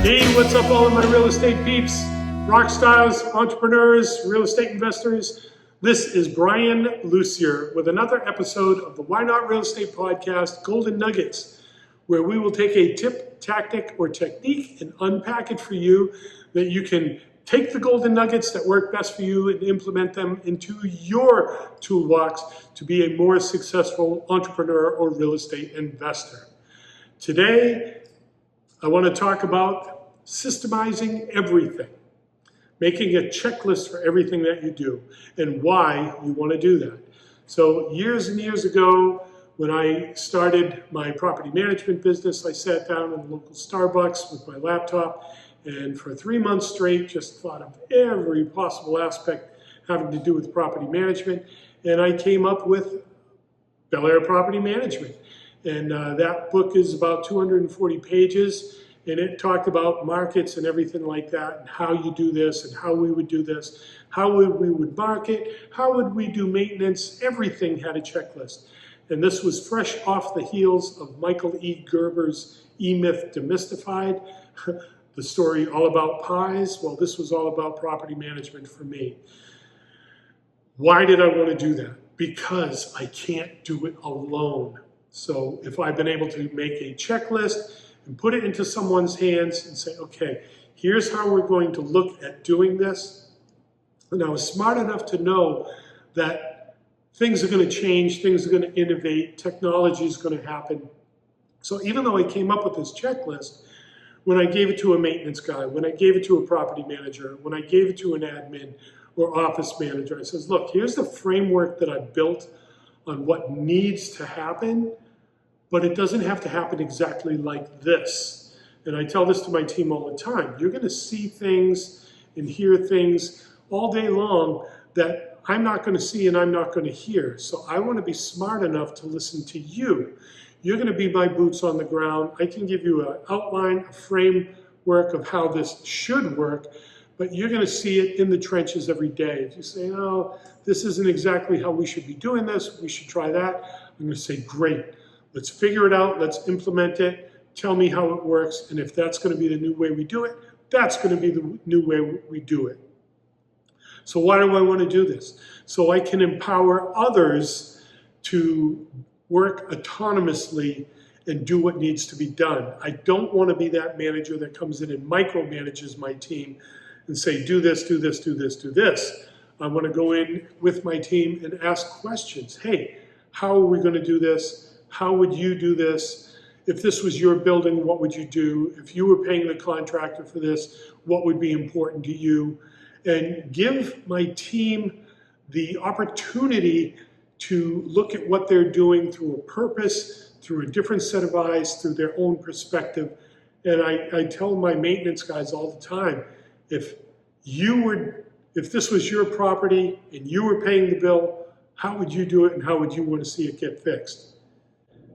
Hey, what's up all of my real estate peeps, rock stars, entrepreneurs, real estate investors? This is Brian Lucier with another episode of the Why Not Real Estate Podcast, Golden Nuggets, where we will take a tip, tactic, or technique and unpack it for you that you can take the golden nuggets that work best for you and implement them into your toolbox to be a more successful entrepreneur or real estate investor. Today, I want to talk about systemizing everything, making a checklist for everything that you do and why you want to do that. So years and years ago, when I started my property management business, I sat down in the local Starbucks with my laptop and for 3 months straight just thought of every possible aspect having to do with property management. And I came up with Bel Air Property Management. And that book is about 240 pages, and it talked about markets and everything like that, and how you do this, and how we would do this, how we would market, how would we do maintenance. Everything had a checklist. And this was fresh off the heels of Michael E. Gerber's E-Myth Demystified, the story all about pies. Well, this was all about property management for me. Why did I want to do that? Because I can't do it alone. So if I've been able to make a checklist and put it into someone's hands and say, okay, here's how we're going to look at doing this. And I was smart enough to know that things are going to change, things are going to innovate, technology is going to happen. So even though I came up with this checklist, when I gave it to a maintenance guy, when I gave it to a property manager, when I gave it to an admin or office manager, I says, look, here's the framework that I built on what needs to happen, but it doesn't have to happen exactly like this. And I tell this to my team all the time. You're going to see things and hear things all day long that I'm not going to see and I'm not going to hear. So I want to be smart enough to listen to you. You're going to be my boots on the ground. I can give you an outline, a framework of how this should work, but you're going to see it in the trenches every day. If you say, oh, this isn't exactly how we should be doing this, we should try that, I'm going to say, great. Let's figure it out. Let's implement it. Tell me how it works. And if that's going to be the new way we do it, that's going to be the new way we do it. So why do I want to do this? So I can empower others to work autonomously and do what needs to be done. I don't want to be that manager that comes in and micromanages my team and say, do this, do this, do this, do this. I want to go in with my team and ask questions. Hey, how are we going to do this? How would you do this? If this was your building, what would you do? If you were paying the contractor for this, what would be important to you? And give my team the opportunity to look at what they're doing through a purpose, through a different set of eyes, through their own perspective. And I tell my maintenance guys all the time, if this was your property and you were paying the bill, how would you do it and how would you want to see it get fixed?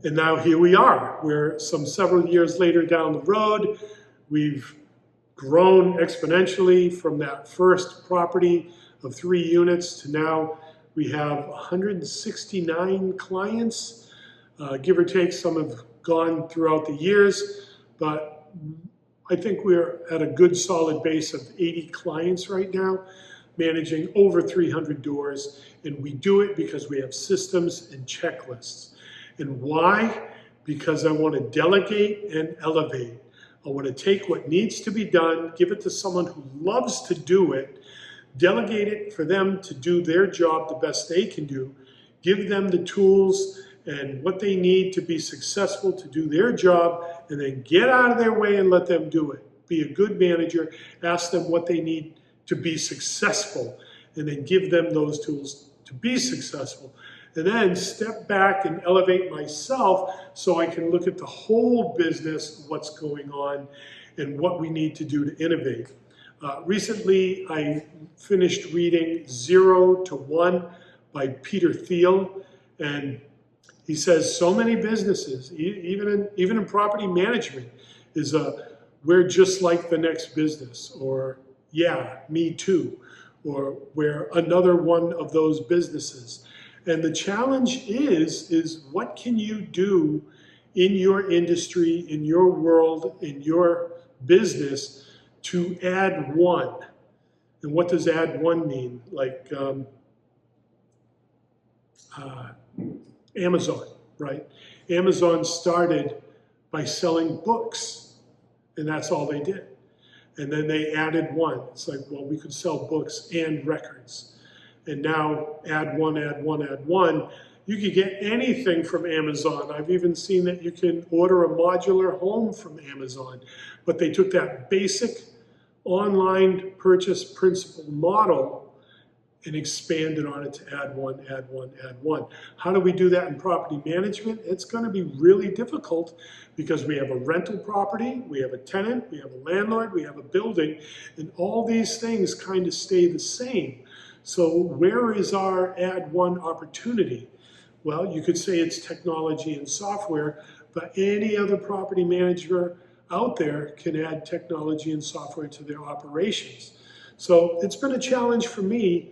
And now here we are. We're several years later down the road. We've grown exponentially from that first property of 3 units to now we have 169 clients, give or take. Some have gone throughout the years, but I think we're at a good solid base of 80 clients right now, managing over 300 doors. And we do it because we have systems and checklists. And why? Because I want to delegate and elevate. I want to take what needs to be done, give it to someone who loves to do it, delegate it for them to do their job the best they can do, give them the tools and what they need to be successful to do their job, and then get out of their way and let them do it. Be a good manager, ask them what they need to be successful, and then give them those tools to be successful. And then step back and elevate myself so I can look at the whole business, what's going on, and what we need to do to innovate. Recently, I finished reading 0 to 1 by Peter Thiel, and he says so many businesses, even in property management, is we're just like the next business, or yeah, me too, or we're another one of those businesses. And the challenge is what can you do in your industry, in your world, in your business to add one. And what does add one mean? Like Amazon, right? Amazon started by selling books, and that's all they did. And then they added one. It's like, well, we could sell books and records. And now add one, add one, add one. You could get anything from Amazon. I've even seen that you can order a modular home from Amazon. But they took that basic online purchase principle model and expanded on it to add one, add one, add one. How do we do that in property management? It's going to be really difficult because we have a rental property, we have a tenant, we have a landlord, we have a building, and all these things kind of stay the same. So where is our add one opportunity? Well, you could say it's technology and software, but any other property manager out there can add technology and software to their operations. So it's been a challenge for me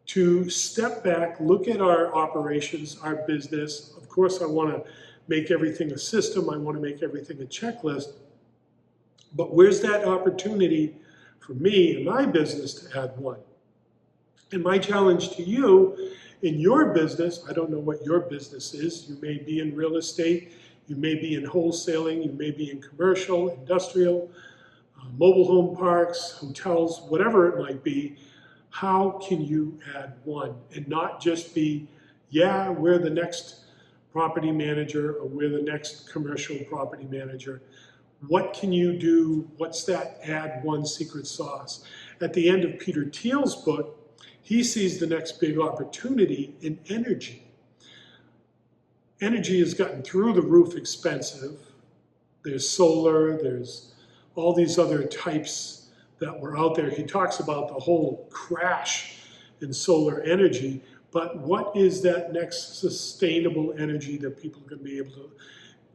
to step back, look at our operations, our business. Of course, I want to make everything a system. I want to make everything a checklist. But where's that opportunity for me in my business to add one? And my challenge to you in your business, I don't know what your business is. You may be in real estate. You may be in wholesaling. You may be in commercial, industrial, mobile home parks, hotels, whatever it might be. How can you add one and not just be, yeah, we're the next property manager or we're the next commercial property manager. What can you do? What's that add one secret sauce? At the end of Peter Thiel's book, he sees the next big opportunity in energy. Energy has gotten through the roof expensive. There's solar, there's all these other types that were out there. He talks about the whole crash in solar energy, but what is that next sustainable energy that people are going to be able to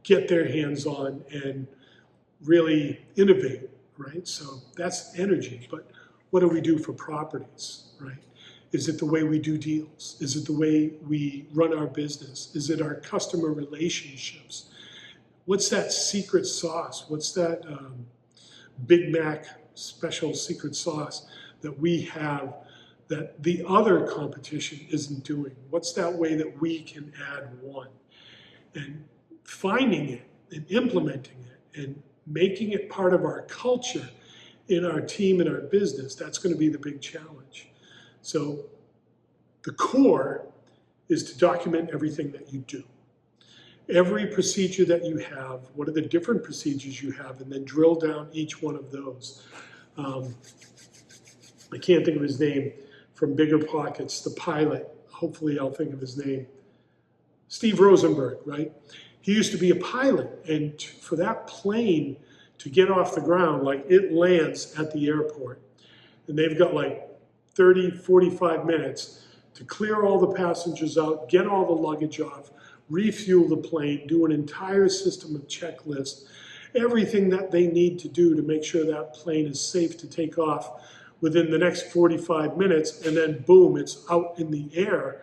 get their hands on and really innovate, right? So that's energy, but what do we do for properties, right? Is it the way we do deals? Is it the way we run our business? Is it our customer relationships? What's that secret sauce? What's that Big Mac special secret sauce that we have that the other competition isn't doing? What's that way that we can add one? And finding it and implementing it and making it part of our culture in our team and our business, that's going to be the big challenge. So the core is to document everything that you do. Every procedure that you have, what are the different procedures you have, and then drill down each one of those. I can't think of his name from Bigger Pockets, the pilot. Hopefully I'll think of his name. Steve Rosenberg, right? He used to be a pilot, and for that plane to get off the ground, like it lands at the airport, and they've got like 30, 45 minutes to clear all the passengers out, get all the luggage off, refuel the plane, do an entire system of checklists, everything that they need to do to make sure that plane is safe to take off within the next 45 minutes, and then boom, it's out in the air.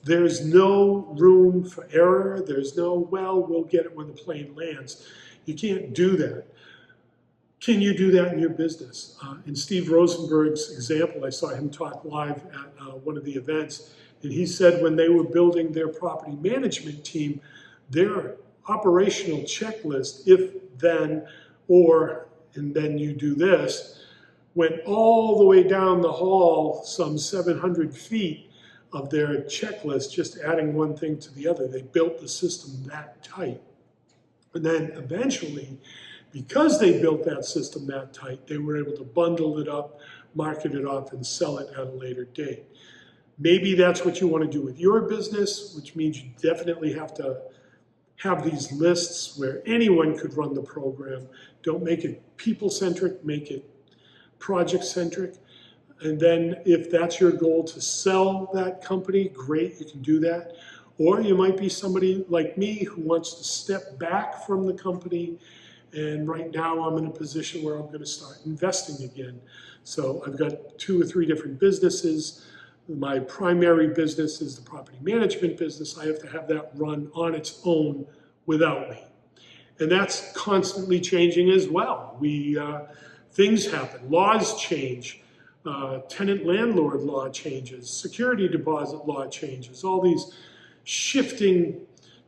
There's no room for error. There's no, well, we'll get it when the plane lands. You can't do that. Can you do that in your business? In Steve Rosenberg's example, I saw him talk live at one of the events, and he said when they were building their property management team, their operational checklist, if, then, or, and then you do this, went all the way down the hall, some 700 feet of their checklist, just adding one thing to the other. They built the system that tight. And then eventually, because they built that system that tight, they were able to bundle it up, market it off, and sell it at a later date. Maybe that's what you want to do with your business, which means you definitely have to have these lists where anyone could run the program. Don't make it people-centric, make it project-centric. And then if that's your goal to sell that company, great, you can do that. Or you might be somebody like me who wants to step back from the company, and right now I'm in a position where I'm going to start investing again. So I've got 2 or 3 different businesses. My primary business is the property management business. I have to have that run on its own without me. And that's constantly changing as well. Things happen, laws change, tenant-landlord law changes, security deposit law changes, all these shifting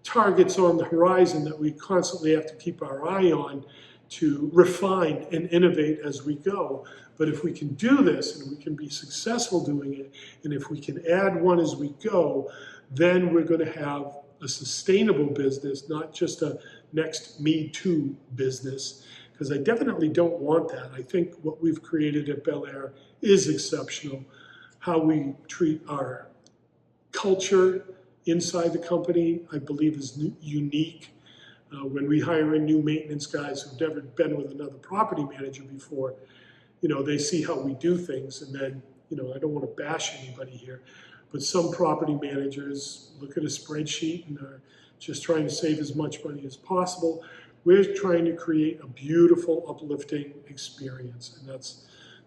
targets on the horizon that we constantly have to keep our eye on to refine and innovate as we go. But if we can do this and we can be successful doing it, and if we can add one as we go, then we're going to have a sustainable business, not just a next Me Too business, because I definitely don't want that. I think what we've created at Bel Air is exceptional. How we treat our culture inside the company, I believe, is unique. When we hire in new maintenance guys who've never been with another property manager before, they see how we do things, and then, I don't want to bash anybody here, but some property managers look at a spreadsheet and are just trying to save as much money as possible. We're trying to create a beautiful, uplifting experience, and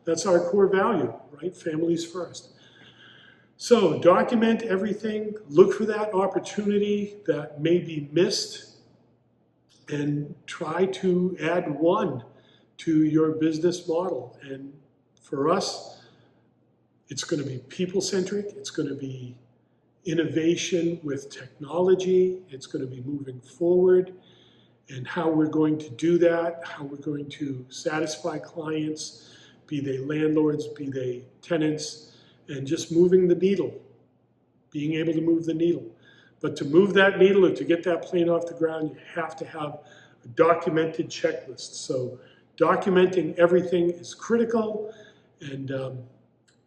that's our core value, right? Families first. So document everything, look for that opportunity that may be missed, and try to add one to your business model. And for us, it's going to be people-centric, it's going to be innovation with technology, it's going to be moving forward, and how we're going to do that, how we're going to satisfy clients, be they landlords, be they tenants, and just moving the needle, being able to move the needle. But to move that needle or to get that plane off the ground, you have to have a documented checklist. So documenting everything is critical, and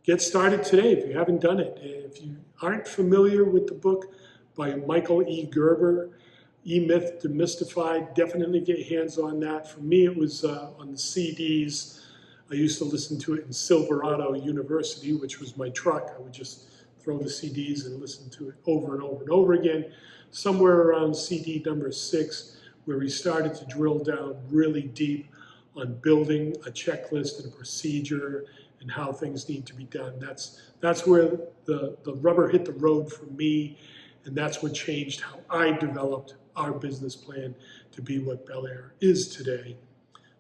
get started today if you haven't done it. If you aren't familiar with the book by Michael E. Gerber, E-Myth Demystified, definitely get your hands on that. For me, it was on the CDs. I used to listen to it in Silverado University, which was my truck. I would just throw the CDs and listen to it over and over and over again. Somewhere around CD number 6, where we started to drill down really deep on building a checklist and a procedure and how things need to be done. That's where the rubber hit the road for me, and that's what changed how I developed our business plan to be what Bel Air is today.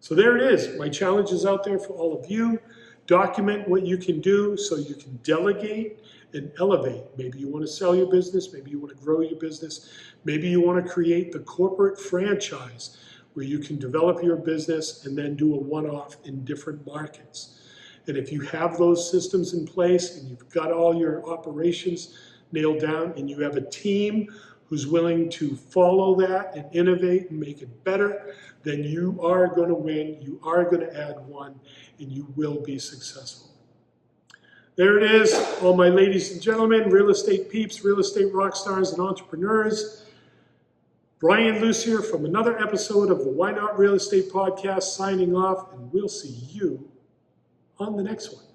So there it is. My challenge is out there for all of you. Document what you can do so you can delegate and elevate. Maybe you want to sell your business. Maybe you want to grow your business. Maybe you want to create the corporate franchise where you can develop your business and then do a one-off in different markets. And if you have those systems in place and you've got all your operations nailed down and you have a team who's willing to follow that and innovate and make it better, then you are going to win, you are going to add one, and you will be successful. There it is, all my ladies and gentlemen, real estate peeps, real estate rock stars, and entrepreneurs. Brian Lucier from another episode of the Why Not Real Estate Podcast signing off, and we'll see you on the next one.